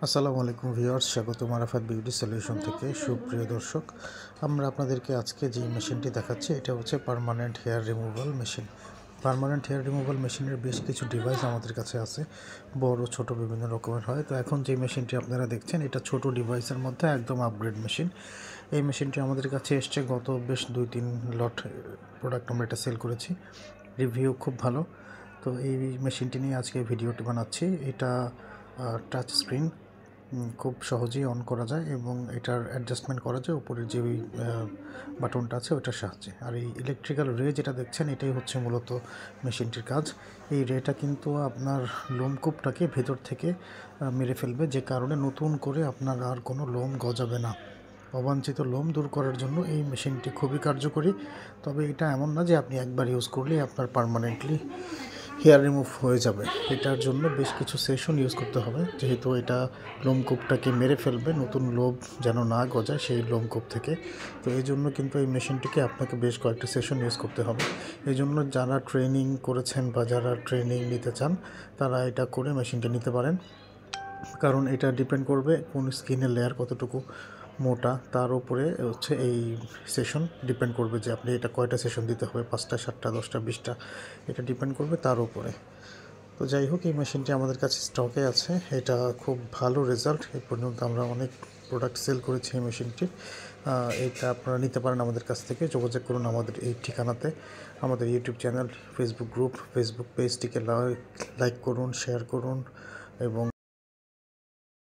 আসসালামু আলাইকুম ভিউয়ার্স, স্বাগতম আরাফাত বিউটি সলিউশন থেকে। সুপ্রিয় দর্শক, আমরা আপনাদেরকে আজকে যে মেশিনটি দেখাচ্ছি এটা হচ্ছে permanent hair removal machine. Permanent hair removal মেশিনের বেশ কিছু ডিভাইস আমাদের কাছে আছে, বড় ছোট বিভিন্ন রকমের হয়। তো এখন যে মেশিনটি আপনারা দেখছেন এটা ছোট ডিভাইসের মধ্যে একদম আপগ্রেড মেশিন। এই মেশিনটি আমাদের কাছে এসছে গত বেশ 2-3 লট প্রোডাক্ট আমরা এটা সেল করেছি, রিভিউ খুব ভালো। তো এই মেশিনটি নিয়ে আজকে ভিডিওটি বানাচ্ছি। এটা টাচ স্ক্রিন, খুব সহজেই অন করা যায় এবং এটার অ্যাডজাস্টমেন্ট করা যায় উপরের যে বাটনটা আছে ওটার সাহায্যে। আর এই ইলেকট্রিক্যাল রে যেটা দেখছেন এটাই হচ্ছে মূলত মেশিনটির কাজ। এই রেটা কিন্তু আপনার লোমকূপটাকে ভেতর থেকে মেরে ফেলবে, যে কারণে নতুন করে আপনার আর কোনো লোম গজাবে না। অবাঞ্ছিত লোম দূর করার জন্য এই মেশিনটি খুবই কার্যকরী। তবে এটা এমন না যে আপনি একবার ইউজ করলেই আপনার পার্মানেন্টলি হেয়ার রিমুভ হয়ে যাবে। এটার জন্য বেশ কিছু সেশন ইউজ করতে হবে, যেহেতু এটা লোমকূপটাকে মেরে ফেলবে, নতুন লোম যেন না গজায় সেই লোমকূপ থেকে। তো এই জন্য কিন্তু এই মেশিনটিকে আপনাকে বেশ কয়েকটা সেশন ইউজ করতে হবে। এই জন্য যারা ট্রেনিং করেছেন বা যারা ট্রেনিং নিতে চান তারা এটা করে মেশিনটা নিতে পারেন, কারণ এটা ডিপেন্ড করবে কোন স্কিনের লেয়ার কতটুকু মোটা, তার উপরে হচ্ছে এই সেশন ডিপেন্ড করবে যে আপনি এটা কয়টা সেশন দিতে হবে, 5টা 7টা 10টা 20টা, এটা ডিপেন্ড করবে তার উপরে। তো যাই হোক, এই মেশিনটি আমাদের কাছে স্টকে আছে। এটা খুব ভালো রেজাল্ট, এই পর্যন্ত আমরা অনেক প্রোডাক্ট সেল করেছি এই মেশিনটির। এটা আপনারা নিতে পারেন আমাদের কাছ থেকে, যোগাযোগ করুন আমাদের এই ঠিকানাতে। আমাদের YouTube channel, Facebook group, Facebook পেজটিকে লাইক করুন, শেয়ার করুন এবং